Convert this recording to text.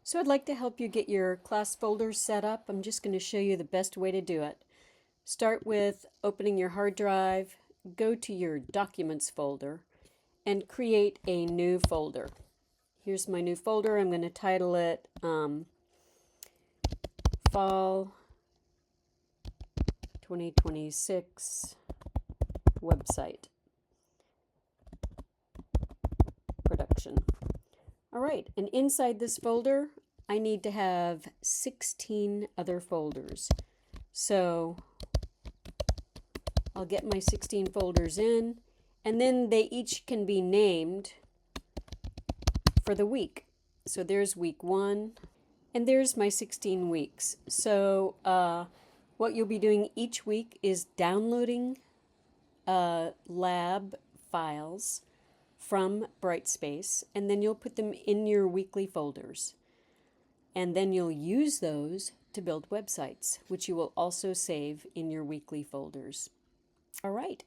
So I'd like to help you get your class folders set up. I'm just going to show you the best way to do it. Start with opening your hard drive, go to your Documents folder, and create a new folder. Here's my new folder. I'm going to title it Fall 2026 Website Production. All right, and inside this folder, I need to have 16 other folders. So I'll get my 16 folders in, and then they each can be named for the week. So there's week 1, and there's my 16 weeks. So what you'll be doing each week is downloading lab files from Brightspace, and then you'll put them in your weekly folders. And then you'll use those to build websites, which you will also save in your weekly folders. All right.